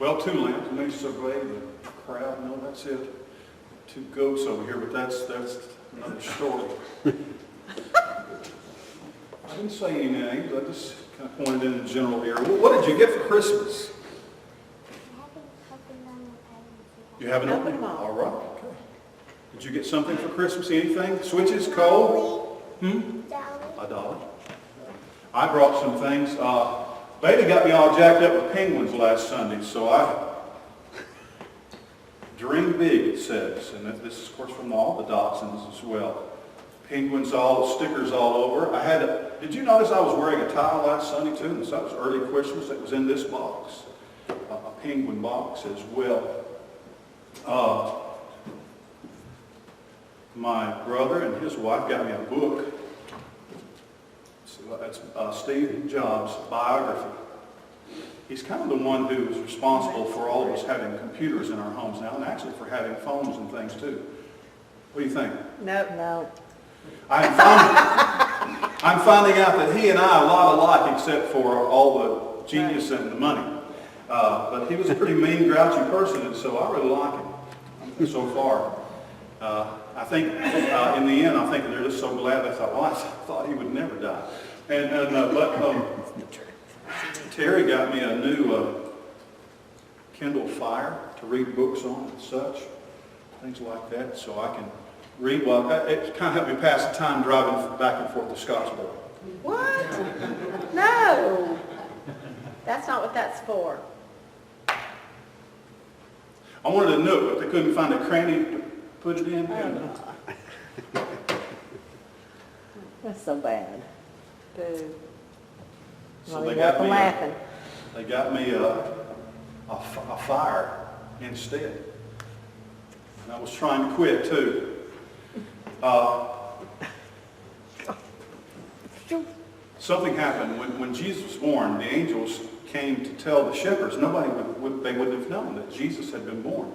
Well, 2 lambs. It makes so glad the crowd. No, that's it. 2 goats over here, but that's another story. I didn't say any names. I just kind of pointed in a general area. Well, what did you get for Christmas? You haven't opened them? All right. Okay. Did you get something for Christmas? Anything? Switches? Coal? A dollar. I brought some things. Bailey got me all jacked up with penguins last Sunday, so I dream big, it says. And this is, of course, from all the dachshunds as well. Penguins, all stickers all over. Did you notice I was wearing a tie last Sunday too? And so that was early Christmas. It was in this box, a penguin box as well. My brother and his wife got me a book. So that's Steve Jobs' biography. He's kind of the one who is responsible for all of us having computers in our homes now, and actually for having phones and things too. What do you think? No. I'm finding out that he and I are a lot alike, except for all the genius and the money. But he was a pretty mean, grouchy person, and so I really like him so far. I think in the end, I think they're just so glad they thought, well, I thought he would never die. But Terry got me a new Kindle Fire to read books on and such, things like that, so I can read. Well, it kind of helped me pass the time driving back and forth to Scottsboro. What? No. That's not what that's for. I wanted a nook, but they couldn't find a cranny to put it in. That's so bad. Boo. So Well, they got me laughing. They got me a fire instead. And I was trying to quit too. Something happened when Jesus was born. The angels came to tell the shepherds. Nobody they wouldn't have known that Jesus had been born.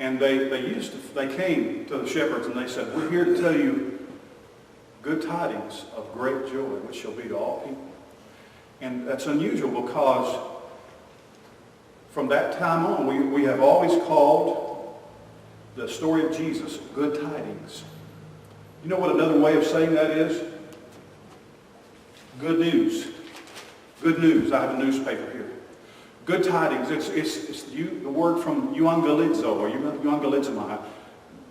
And they came to the shepherds and they said, "We're here to tell you good tidings of great joy, which shall be to all people." And that's unusual because from that time on, we have always called the story of Jesus good tidings. You know what another way of saying that is? Good news. Good news. I have a newspaper here. Good tidings. It's the word from euangelizo or euangelizomai.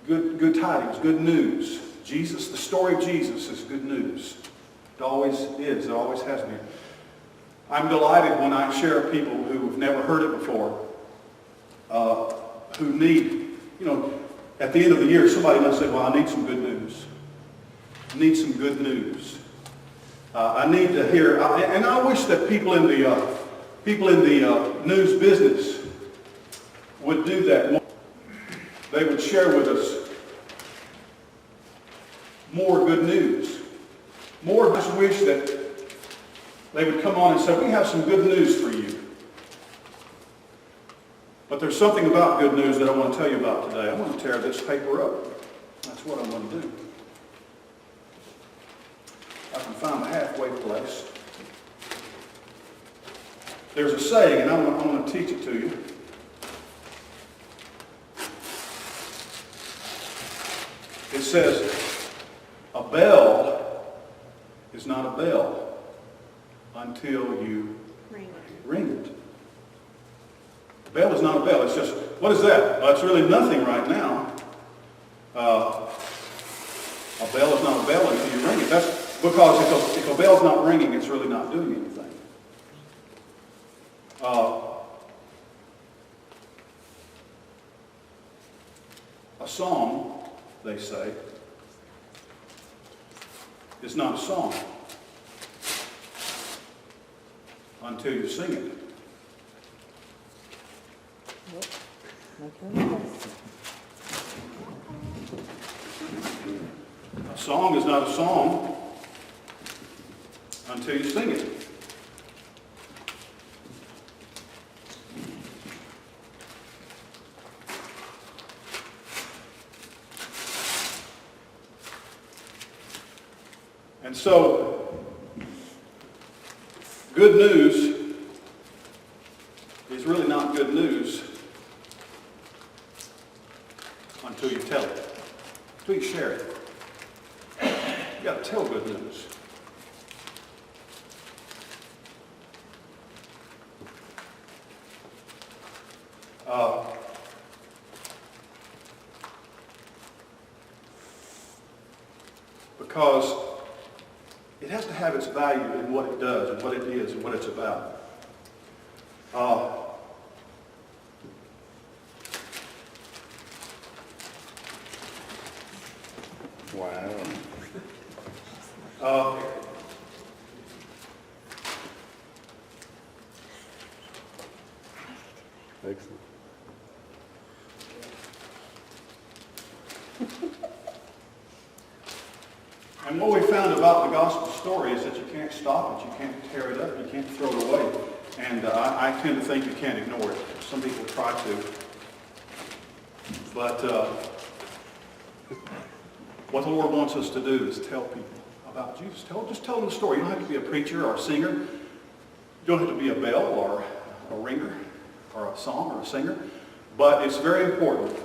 Good tidings. Good news. Jesus. The story of Jesus is good news. It always is. It always has been. I'm delighted when I share with people who've never heard it before, who need, at the end of the year, somebody might say, "Well, I need some good news. I need some good news. I need to hear," and I wish that people in the news business would do that more. They would share with us more good news. More. I just wish that they would come on and say, "We have some good news for you." But there's something about good news that I want to tell you about today. I want to tear this paper up. That's what I'm going to do. I can find the halfway place. There's a saying, and I'm going to teach it to you. It says, "A bell is not a bell until you ring it." A bell is not a bell. It's just, what is that? Well, it's really nothing right now. A bell is not a bell until you ring it. That's because if a bell's not ringing, it's really not doing anything. A song, they say, is not a song until you sing it. A song is not a song until you sing it. And so, good news good news until you tell it, until you share it. You got to tell good news. Because it has to have its value in what it does and what it is and what it's about. Wow. Excellent. And what we found about the gospel story is that you can't stop it, you can't tear it up, you can't throw it away. And I tend to think you can't ignore it. Some people try to. But what the Lord wants us to do is tell people about Jesus. Just tell them the story. You don't have to be a preacher or a singer. You don't have to be a bell or a ringer or a song or a singer. But it's very important.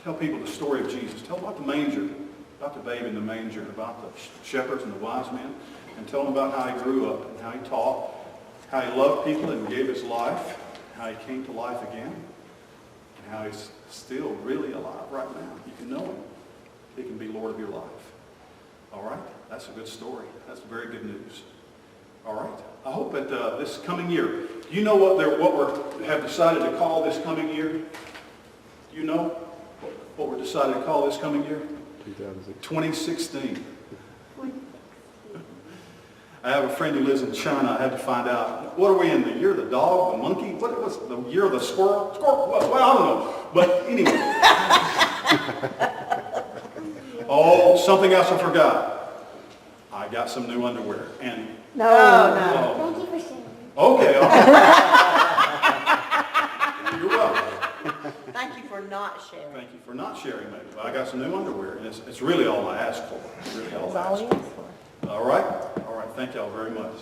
Tell people the story of Jesus. Tell them about the manger, about the babe in the manger, about the shepherds and the wise men, and tell them about how he grew up and how he taught, how he loved people and gave his life, how he came to life again, and how he's still really alive right now. You can know him. He can be Lord of your life. All right? That's a good story. That's very good news. All right? I hope that this coming year, do you know what we have decided to call this coming year? Do you know what we're decided to call this coming year? 2016. I have a friend who lives in China. I had to find out, what are we in, the year of the dog, the monkey? What's the year of the squirrel? Well, I don't know. But anyway. Oh, something else I forgot. I got some new underwear. And No. Thank you for sharing. okay, all right. You're welcome. Thank you for not sharing. Thank you for not sharing, maybe. But I got some new underwear, and it's really all I asked for. Really all That's I all asked he for. asked for. All right? All right. Thank y'all very much.